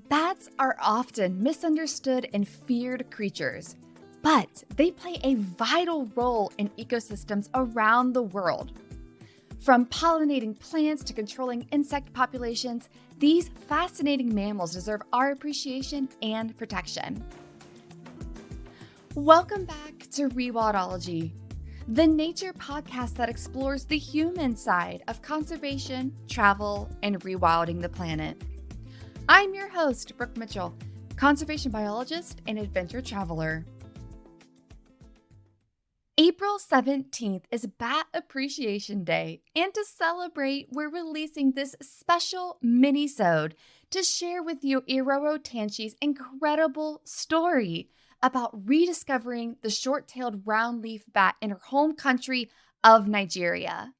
Bats are often misunderstood and feared creatures, but they play a vital role in ecosystems around the world. From pollinating plants to controlling insect populations, these fascinating mammals deserve our appreciation and protection. Welcome back to Rewildology, the nature podcast that explores the human side of conservation, travel, and rewilding the planet. I'm your host, Brooke Mitchell, conservation biologist and adventure traveler. April 17th is Bat Appreciation Day, and to celebrate, we're releasing this special minisode to share with you Iroro Tanshi's incredible story about rediscovering the short-tailed roundleaf bat in her home country of Nigeria.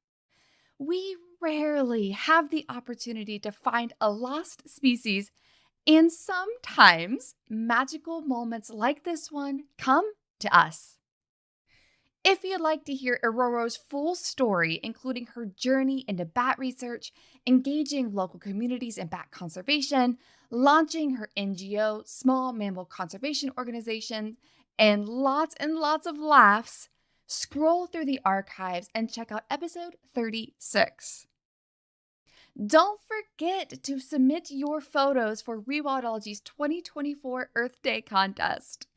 We rarely have the opportunity to find a lost species, and sometimes magical moments like this one come to us. If you'd like to hear Iroro's full story, including her journey into bat research, engaging local communities in bat conservation, launching her NGO, Small Mammal Conservation Organization, and lots of laughs, scroll through the archives and check out episode 36. Don't forget to submit your photos for Rewildology's 2024 Earth Day contest.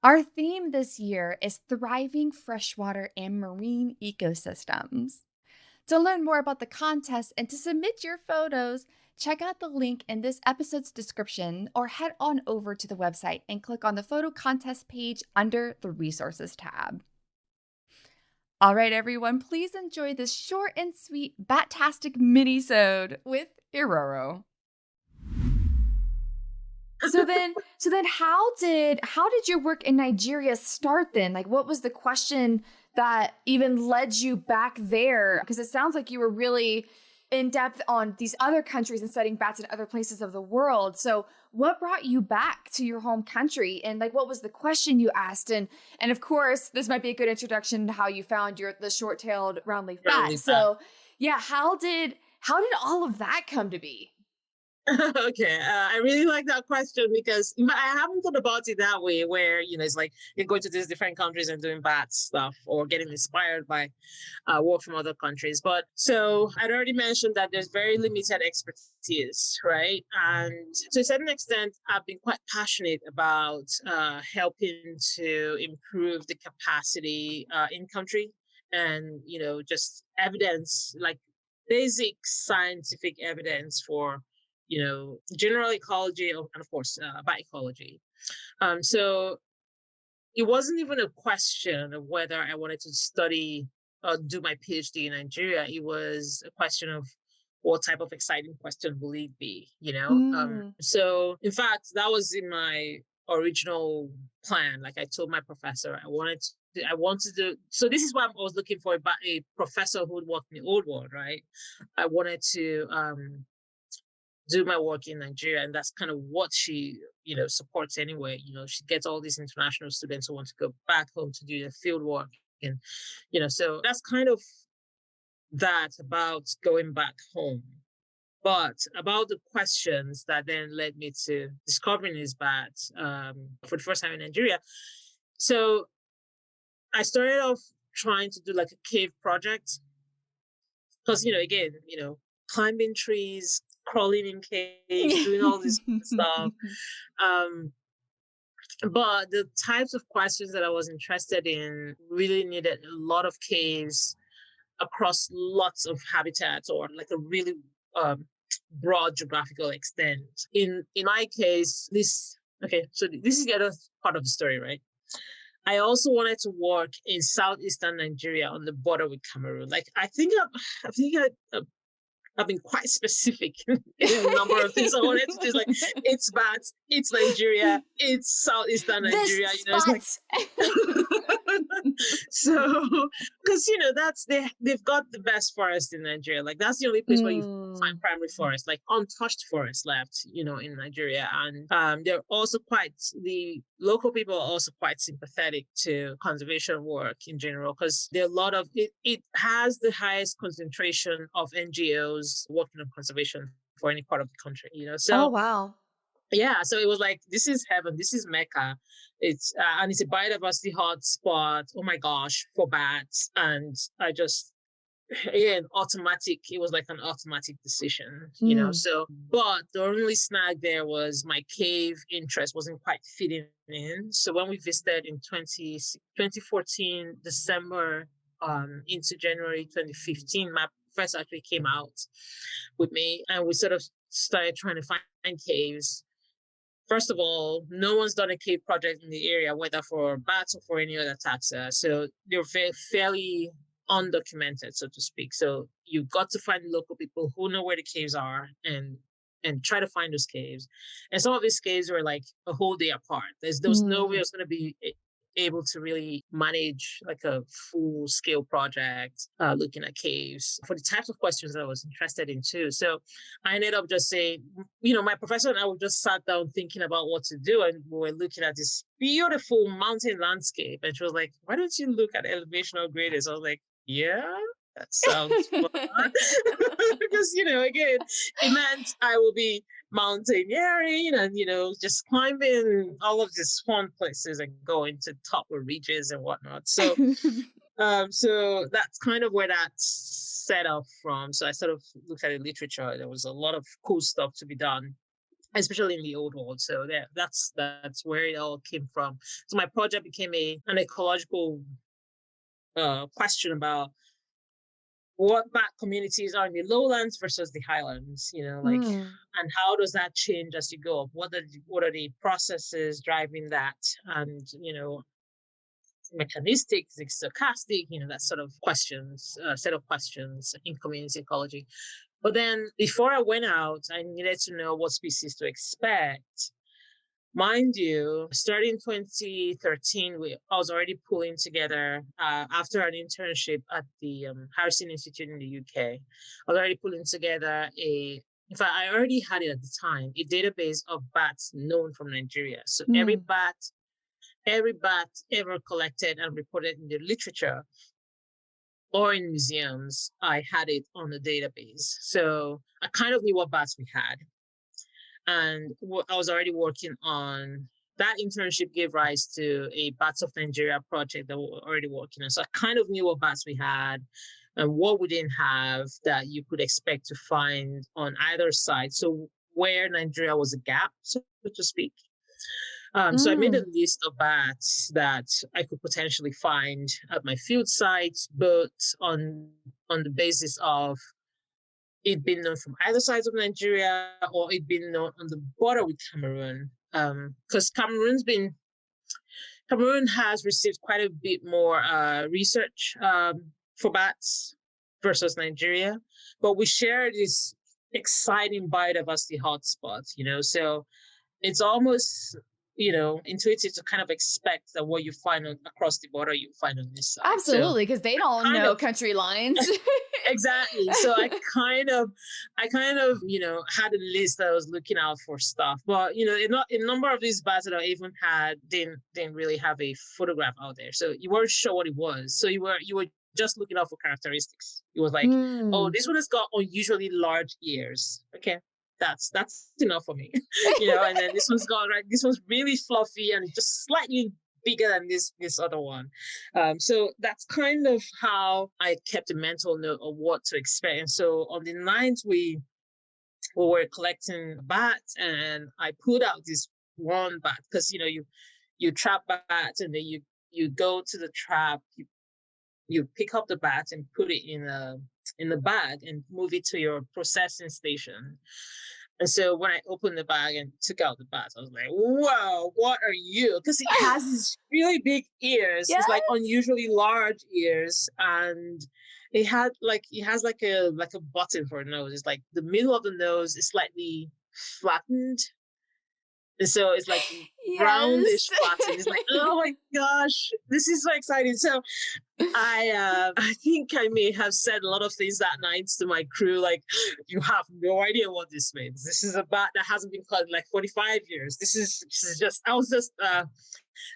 Our theme this year is thriving freshwater and marine ecosystems. To learn more about the contest and to submit your photos, check out the link in this episode's description or head on over to the website and click on the photo contest page under the resources tab. All right, everyone, please enjoy this short and sweet Bat-tastic minisode with Iroro. So then how did your work in Nigeria start then? Like, what was the question that even led you back there? Because it sounds like you were really in depth on these other countries and studying bats in other places of the world. So what brought you back to your home country, and like what was the question you asked? And of course, this might be a good introduction to how you found the short-tailed roundleaf bat. So yeah, how did all of that come to be? Okay, I really like that question because I haven't thought about it that way, where it's like you're going to these different countries and doing bad stuff or getting inspired by work from other countries. But so I'd already mentioned that there's very limited expertise, right? And to a certain extent, I've been quite passionate about helping to improve the capacity in country, and just evidence, like basic scientific evidence for general ecology and of course bioecology. So it wasn't even a question of whether I wanted to study or do my PhD in Nigeria. It was a question of what type of exciting question will it be, So in fact, that was in my original plan. Like I told my professor, I wanted to. So this is why I was looking for a professor who would work in the old world, right? I wanted to do my work in Nigeria, and that's kind of what she, supports anyway. She gets all these international students who want to go back home to do their field work, and so that's kind of that about going back home. But about the questions that then led me to discovering these bats for the first time in Nigeria. So I started off trying to do like a cave project because again, climbing trees, crawling in caves, doing all this stuff. But the types of questions that I was interested in really needed a lot of caves across lots of habitats, or like a really broad geographical extent. In my case, so this is the other part of the story, right? I also wanted to work in southeastern Nigeria on the border with Cameroon. Like I think I've been quite specific in a number of things I wanted to do. It's like, it's bats, it's Nigeria, it's southeastern Nigeria. It's like so because they've got the best forest in Nigeria. Like that's the only place where you find primary forest, like untouched forest left, in Nigeria. And they're also the local people are also quite sympathetic to conservation work in general, because there are a lot of it has the highest concentration of NGOs working on conservation for any part of the country. So oh wow. yeah, so it was like, this is heaven, this is Mecca. It's and it's a biodiversity hotspot. Oh my gosh, for bats. And I just, yeah, automatic. It was like an automatic decision, you know. Mm. So, but the only snag there was my cave interest wasn't quite fitting in. So when we visited in 2014 December, into January 2015, my professor actually came out with me, and we sort of started trying to find caves. First of all, no one's done a cave project in the area, whether for bats or for any other taxa. So they're fairly undocumented, so to speak. So you've got to find local people who know where the caves are, and try to find those caves. And some of these caves were like a whole day apart. There was no way I Mm. was going to be able to really manage like a full scale project, looking at caves for the types of questions that I was interested in too. So I ended up just saying, my professor and I, we just sat down thinking about what to do, and we were looking at this beautiful mountain landscape. And she was like, "Why don't you look at elevational graders?" I was like, "Yeah, that sounds fun." Because, again, it meant I will be mountaineering and, just climbing all of these fun places and going to top of ridges and whatnot. So that's kind of where that set off from. So I sort of looked at the literature. There was a lot of cool stuff to be done, especially in the old world. So that's where it all came from. So my project became an ecological question about what bat communities are in the lowlands versus the highlands, like, Mm. and how does that change as you go up? What are the processes driving that? And, mechanistic, is it stochastic, that sort of questions, set of questions in community ecology. But then before I went out, I needed to know what species to expect. Mind you, starting 2013, I was already pulling together, after an internship at the Harrison Institute in the UK. I was already pulling together in fact, I already had it at the time, a database of bats known from Nigeria. So Mm. every bat ever collected and reported in the literature or in museums, I had it on the database. So I kind of knew what bats we had. And I was already working on that. Internship gave rise to a Bats of Nigeria project that we were already working on. So I kind of knew what bats we had and what we didn't have that you could expect to find on either side. So where Nigeria was a gap, so to speak. So I made a Mm. list of bats that I could potentially find at my field sites, but on the basis of it being known from either sides of Nigeria or it being known on the border with Cameroon. Because Cameroon has received quite a bit more research for bats versus Nigeria, but we share this exciting biodiversity hotspot, so it's almost, intuitive to kind of expect that what you find across the border, you find on this side. So Absolutely, because they don't kind know of country lines. exactly. So I kind of, had a list that I was looking out for stuff. But a number of these bats that I even had didn't really have a photograph out there. So you weren't sure what it was. So you were just looking out for characteristics. It was like, oh, Mm. this one has got unusually large ears. Okay. That's enough for me. And then this one's really fluffy and just slightly bigger than this other one. So that's kind of how I kept a mental note of what to expect. And so on the night we were collecting bats, and I pulled out this one bat because you trap bats, and then you go to the trap, you pick up the bat and put it in the bag and move it to your processing station. And so when I opened the bag and took out the bat, I was like, "Wow, what are you?" Because it has these really big ears. It's like Yes. unusually large ears, and it has like a button for a nose. It's like the middle of the nose is slightly flattened, and so it's like Yes. roundish flattened. It's like, oh my gosh, this is so exciting. So I think I may have said a lot of things that night to my crew, like, "You have no idea what this means. This is a bat that hasn't been caught in like 45 years. This is just." I was just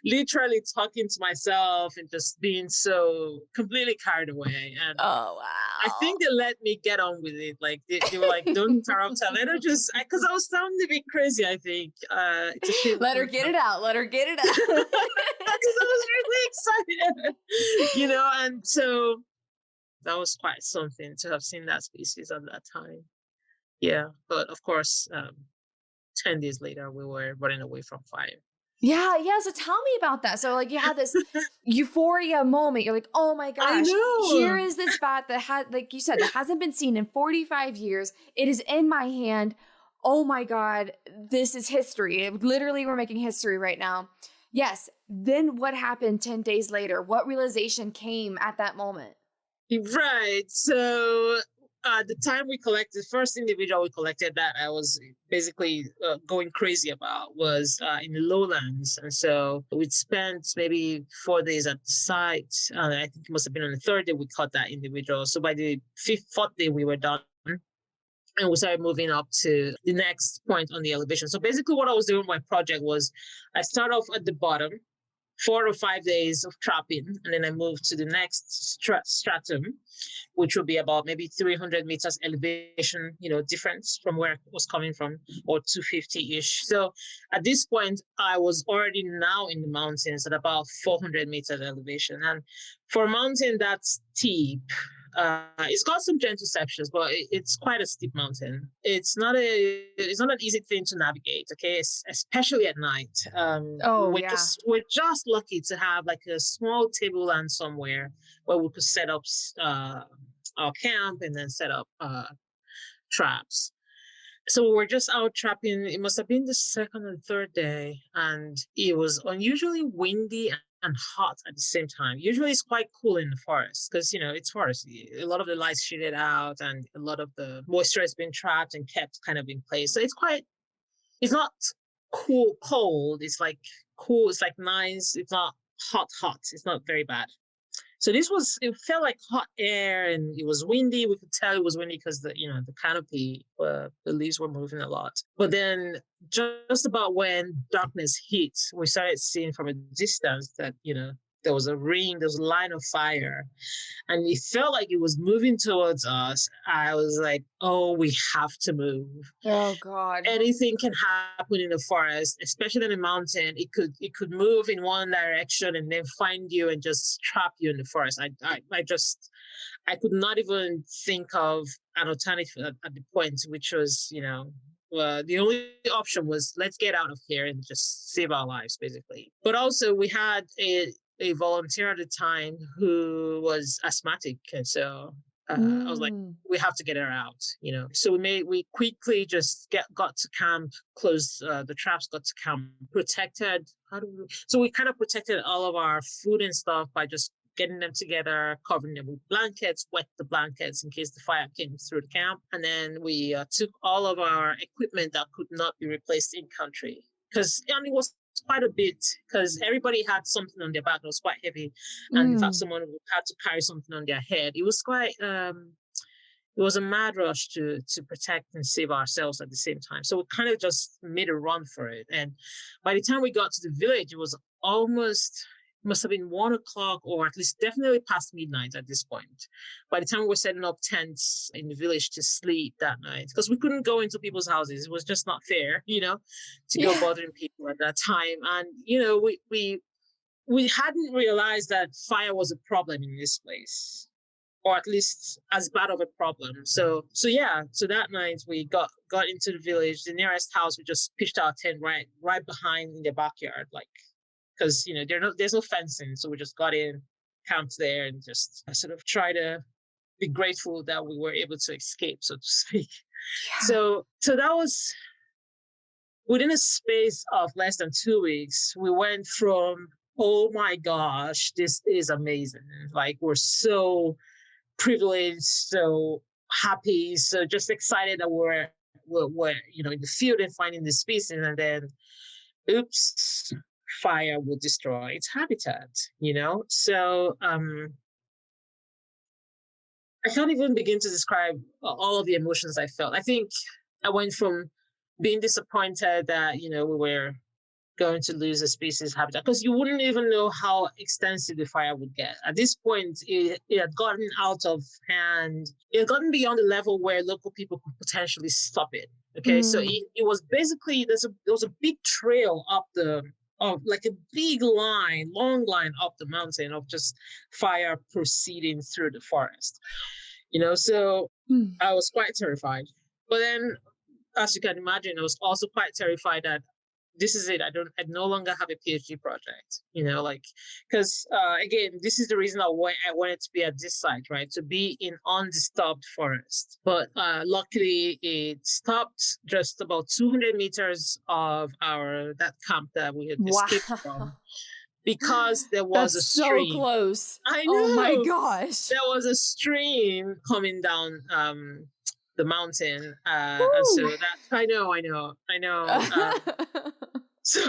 literally talking to myself and just being so completely carried away. And Oh, I wow. think they let me get on with it. Like they were like, "Don't interrupt her. Let her just," because I was sounding a bit crazy. I think it's a shame. Let her get it out. Let her get it Because out. I was really excited, and so that was quite something to have seen that species at that time. Yeah, but of course, 10 days later, we were running away from fire. Yeah, yeah. So tell me about that. So, like, you had this euphoria moment. You're like, oh my I gosh, here know. is this bat that had, like you said, that hasn't been seen in 45 years. It is in my hand. Oh my God, this is history. Literally, we're making history right now. Yes. Then what happened 10 days later? What realization came at that moment? Right. So the time we collected, the first individual we collected that I was basically going crazy about was in the lowlands. And so we'd spent maybe 4 days at the site. I think it must have been on the third day we caught that individual. So by the fourth day, we were done. And we started moving up to the next point on the elevation. So basically, what I was doing with my project was I start off at the bottom, 4 or 5 days of trapping, and then I moved to the next stratum, which will be about maybe 300 meters elevation, difference from where it was coming from, or 250-ish. So at this point, I was already now in the mountains at about 400 meters elevation. And for a mountain that's steep, it's got some gentle sections, but it's quite a steep mountain. It's not an easy thing to navigate. Okay, especially at night. Oh, We're yeah. just lucky to have like a small tableland somewhere where we could set up our camp and then set up traps. So we were just out trapping. It must have been the second and third day, and it was unusually windy and hot at the same time. Usually it's quite cool in the forest because, it's forest. A lot of the light's shaded out and a lot of the moisture has been trapped and kept kind of in place. So it's not cold. It's like cool. It's like nice. It's not hot. It's not very bad. So it felt like hot air and it was windy. We could tell it was windy because the canopy, the leaves were moving a lot. But then just about when darkness hit, we started seeing from a distance that, there was a line of fire and it felt like it was moving towards us. I was like, oh, we have to move. Oh, God. Anything can happen in the forest, especially in a mountain. It could move in one direction and then find you and just trap you in the forest. I could not even think of an alternative at the point, which was, the only option was let's get out of here and just save our lives, basically. But also we had a volunteer at the time who was asthmatic, and so I was like, Mm. we have to get her out. So we quickly just got to camp, closed the traps, got to camp, protected. So we kind of protected all of our food and stuff by just getting them together, covering them with blankets, wet the blankets in case the fire came through the camp. And then we took all of our equipment that could not be replaced in country. And it was quite a bit because everybody had something on their back that was quite heavy. And in fact, Mm. someone had to carry something on their head. It was quite, it was a mad rush to protect and save ourselves at the same time. So we kind of just made a run for it. And by the time we got to the village, it was must have been 1 o'clock or at least definitely past midnight at this point. By the time we were setting up tents in the village to sleep that night, because we couldn't go into people's houses. It was just not fair, to go Yeah. bothering people at that time. And, we hadn't realized that fire was a problem in this place, or at least as bad of a problem. So yeah. So that night we got into the village. The nearest house, we just pitched our tent right behind in the backyard, like because there's no fencing. So we just got in, camped there, and just sort of try to be grateful that we were able to escape, so to speak. Yeah. So that was within a space of less than 2 weeks. We went from, oh my gosh, this is amazing. Like we're so privileged, so happy, so just excited that we're in the field and finding the species, and then oops, fire will destroy its habitat. So I can't even begin to describe all of the emotions I felt. I think I went from being disappointed that we were going to lose a species habitat because you wouldn't even know how extensive the fire would get. At this point, it had gotten out of hand. It had gotten beyond the level where local people could potentially stop it. Okay, so Mm. it was basically there was a big trail up the of like a big line, long line up the mountain of just fire proceeding through the forest. So Mm. I was quite terrified. But then, as you can imagine, I was also quite terrified that this is it. I no longer have a PhD project, like, because again, this is the reason why I wanted to be at this site, right? To be in undisturbed forest. But luckily, it stopped just about 200 meters of that camp that we had escaped from Wow. because there was That's a so stream. close. I Oh my know gosh. there was a stream coming down the mountain, and so Woo. that I know. So,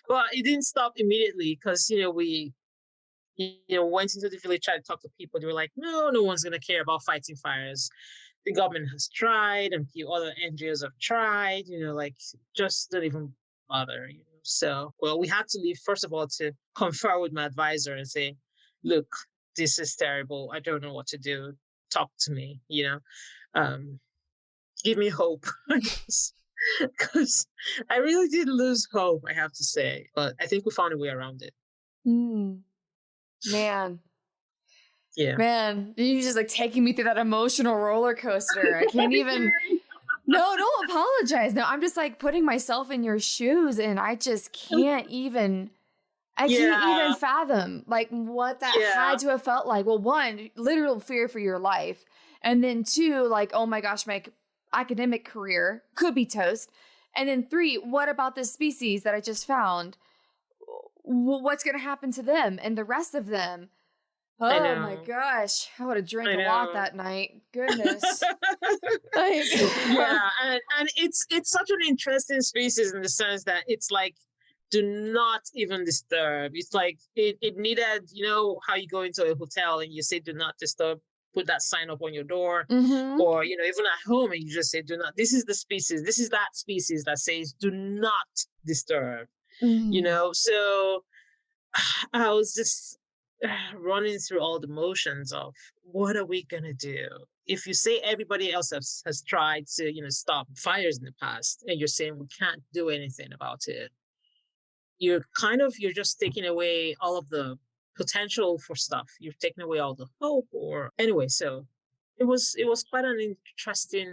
but it didn't stop immediately because we went into the village, tried to talk to people. They were like, no one's gonna care about fighting fires. The government has tried, and a few other NGOs have tried. Like, just don't even bother. So, well, we had to leave first of all to confer with my advisor and say, look, this is terrible. I don't know what to do. Talk to me. Um, give me hope, I guess. Because I really did lose hope, I have to say. But I think we found a way around it. Mm. Man. Yeah. Man, you're just like taking me through that emotional roller coaster. I can't even. No, don't apologize. No, I'm just like putting myself in your shoes and I just can't even. I can't even Yeah. fathom like what that Yeah. had to have felt like. Well, one, literal fear for your life. And then two, like, oh my gosh, my academic career could be toast. And then three, what about this species that I just found? What's going to happen to them and the rest of them? I Oh my know. gosh, I would have drank I a lot know. that night. Goodness. Like, Yeah, and it's such an interesting species in the sense that it's like, do not even disturb. It's like it needed, how you go into a hotel and you say do not disturb, put that sign up on your door, mm-hmm. or even at home and you just say do not. This is the species, this is that species that says do not disturb. Mm. So I was just running through all the motions of what are we gonna do? If you say everybody else has tried to, stop fires in the past, and you're saying we can't do anything about it, you're just taking away all of the potential for stuff. You're taking away all the hope, or anyway. So it was quite an interesting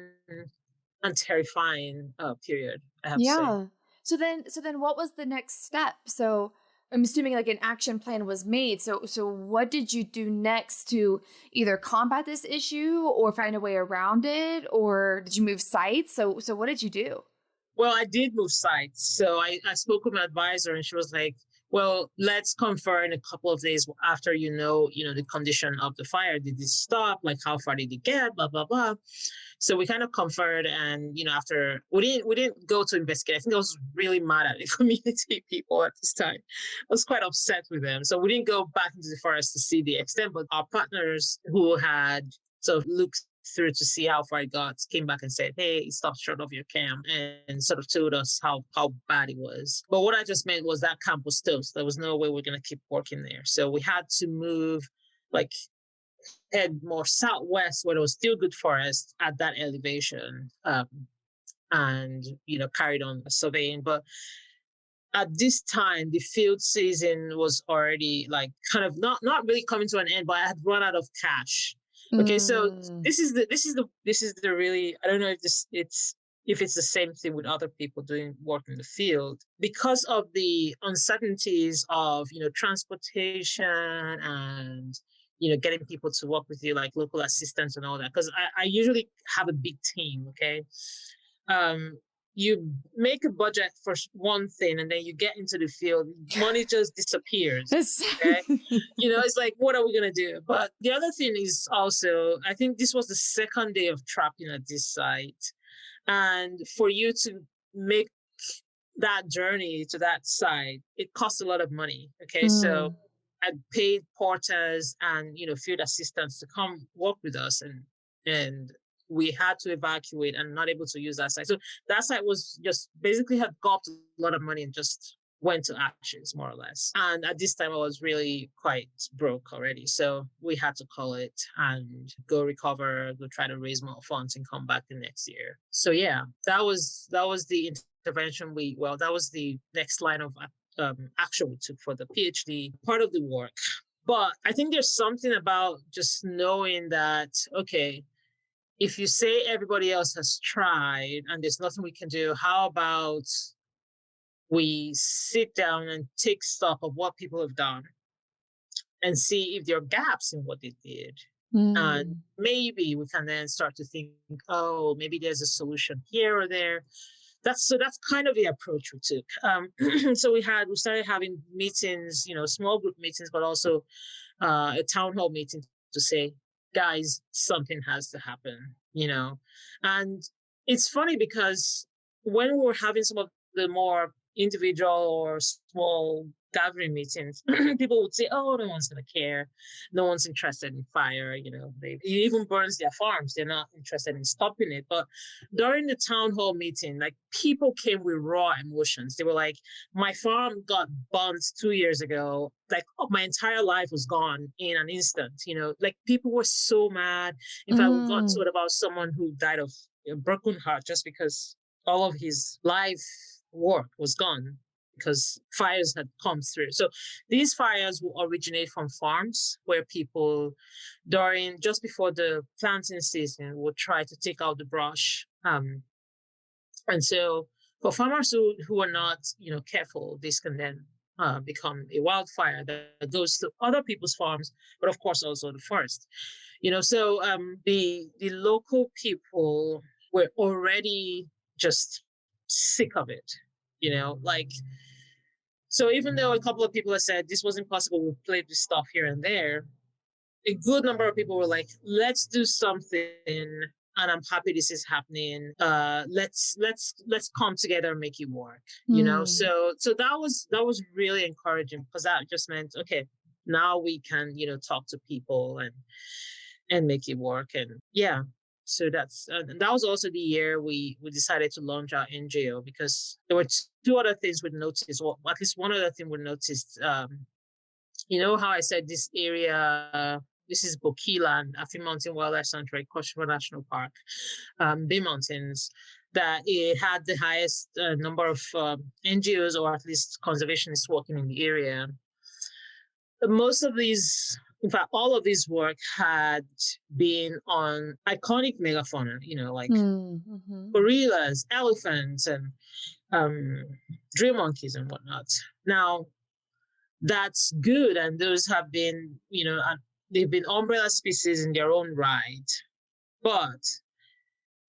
and terrifying period, I have to say. Yeah. So then what was the next step? So I'm assuming like an action plan was made. So what did you do next to either combat this issue or find a way around it, or did you move sites? So what did you do? Well, I did move sites. So I spoke with my advisor and she was like, well, let's confer in a couple of days after the condition of the fire. Did it stop? Like how far did it get? Blah, blah, blah. So we kind of conferred and after we didn't go to investigate. I think I was really mad at the community people at this time. I was quite upset with them. So we didn't go back into the forest to see the extent, but our partners who had sort of looked through to see how far it got, came back and said, hey, it stopped short of your camp, and sort of told us how bad it was. But what I just meant was that camp was toast. There was no way we're going to keep working there. So we had to move, like, head more southwest where there was still good forest at that elevation, and, carried on surveying. But at this time, the field season was already like kind of not really coming to an end, but I had run out of cash. Okay, so Mm. this is the really, I don't know if it's the same thing with other people doing work in the field because of the uncertainties of transportation and getting people to work with you like local assistants and all that. Because I usually have a big team. Okay, um, you make a budget for one thing and then you get into the field, money just disappears. It's- Okay, it's like, what are we going to do? But the other thing is also, I think this was the second day of trapping at this site, and for you to make that journey to that site, it costs a lot of money. Okay, so Mm. I paid porters and field assistants to come work with us, and we had to evacuate and not able to use that site. So that site was just basically had got a lot of money and just went to ashes, more or less. And at this time, I was really quite broke already. So we had to call it and go recover, go try to raise more funds and come back the next year. So yeah, that was the intervention that was the next line of action we took for the PhD part of the work. But I think there's something about just knowing that, okay, if you say everybody else has tried and there's nothing we can do, how about we sit down and take stock of what people have done and see if there are gaps in what they did. And maybe we can then start to think, oh, maybe there's a solution here or there. That's kind of the approach we took. So we started having meetings, small group meetings, but also a town hall meeting to say, guys, something has to happen, And it's funny because when we were having some of the more individual or small gathering meetings, people would say, oh, no one's going to care. No one's interested in fire. It even burns their farms. They're not interested in stopping it. But during the town hall meeting, like, people came with raw emotions. They were like, my farm got burnt 2 years ago. Like, my entire life was gone in an instant. Like, people were so mad. In fact, we got told about someone who died of a broken heart just because all of his life work was gone because fires had come through. So these fires will originate from farms where people, just before the planting season, would try to take out the brush. And so for farmers who are not, careful, this can then become a wildfire that goes to other people's farms, but of course also the forest. So the local people were already just sick of it, so even though a couple of people have said this was impossible, we'll play this stuff here and there, a good number of people were like, let's do something, and I'm happy this is happening. Let's come together and make it work. So that was really encouraging, because that just meant, okay, now we can talk to people and make it work. And yeah, so that was also the year we decided to launch our NGO, because there were two other things we noticed. Well, at least one other thing we noticed. How I said this area, this is Bokilan, Afi Mountain Wildlife Sanctuary, Koshima National Park, Bay Mountains, that it had the highest number of NGOs, or at least conservationists, working in the area. Most of these, in fact, all of this work had been on iconic megafauna, like gorillas, elephants, and drill monkeys and whatnot. Now, that's good, and those have been, they've been umbrella species in their own right. But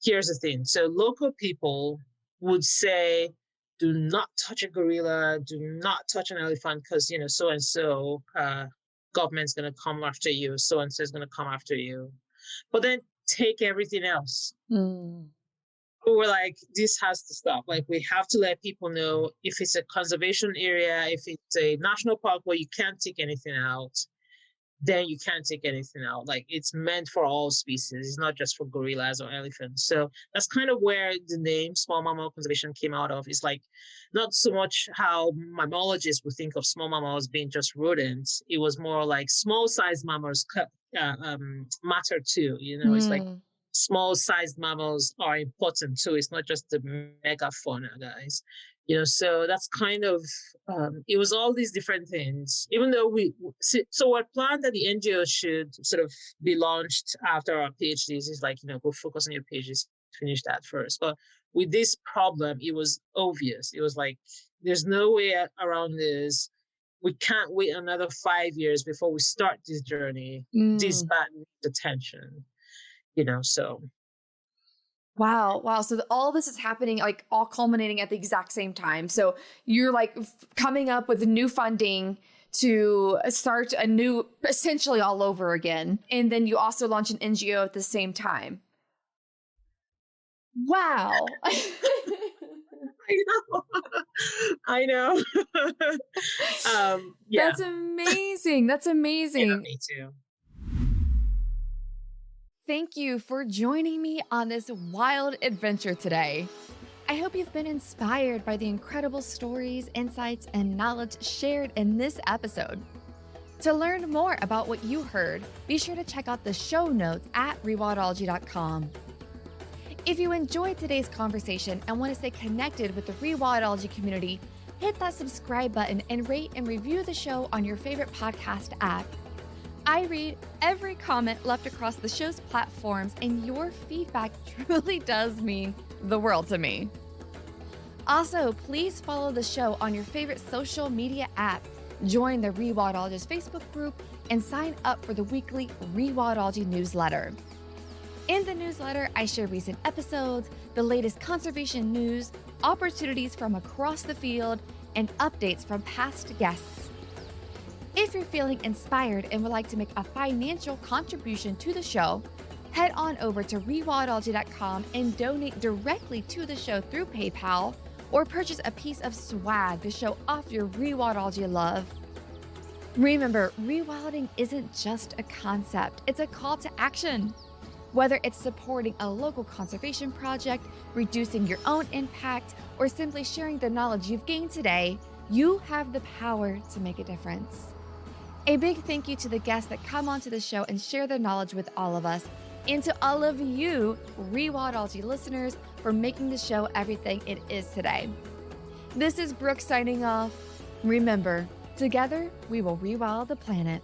here's the thing. So local people would say, do not touch a gorilla, do not touch an elephant, because, so-and-so government's going to come after you, so-and-so is going to come after you. But then take everything else. We're like, this has to stop. Like, we have to let people know, if it's a conservation area, if it's a national park where you can't take anything out, then you can't take anything out. Like, it's meant for all species. It's not just for gorillas or elephants. So that's kind of where the name small mammal conservation came out of. It's like, not so much how mammalogists would think of small mammals being just rodents. It was more like small-sized mammals matter too. It's like, small-sized mammals are important too. It's not just the megafauna, guys. So that's kind of, it was all these different things. Even though so our plan that the NGO should sort of be launched after our PhDs is like, go focus on your PhDs, finish that first. But with this problem, it was obvious. It was like, there's no way around this. We can't wait another 5 years before we start this journey. This bad attention. So. Wow. So all this is happening, like, all culminating at the exact same time. So you're like coming up with new funding to start a new, essentially all over again. And then you also launch an NGO at the same time. Wow. I know. Yeah. That's amazing. Yeah, me too. Thank you for joining me on this wild adventure today. I hope you've been inspired by the incredible stories, insights, and knowledge shared in this episode. To learn more about what you heard, be sure to check out the show notes at rewildology.com. If you enjoyed today's conversation and want to stay connected with the Rewildology community, hit that subscribe button and rate and review the show on your favorite podcast app. I read every comment left across the show's platforms, and your feedback truly does mean the world to me. Also, please follow the show on your favorite social media app, join the Rewildologist Facebook group, and sign up for the weekly Rewildology newsletter. In the newsletter, I share recent episodes, the latest conservation news, opportunities from across the field, and updates from past guests. If you're feeling inspired and would like to make a financial contribution to the show, head on over to rewildology.com and donate directly to the show through PayPal, or purchase a piece of swag to show off your Rewildology love. Remember, rewilding isn't just a concept, it's a call to action. Whether it's supporting a local conservation project, reducing your own impact, or simply sharing the knowledge you've gained today, you have the power to make a difference. A big thank you to the guests that come onto the show and share their knowledge with all of us, and to all of you Rewildology listeners for making the show everything it is today. This is Brooke signing off. Remember, together we will rewild the planet.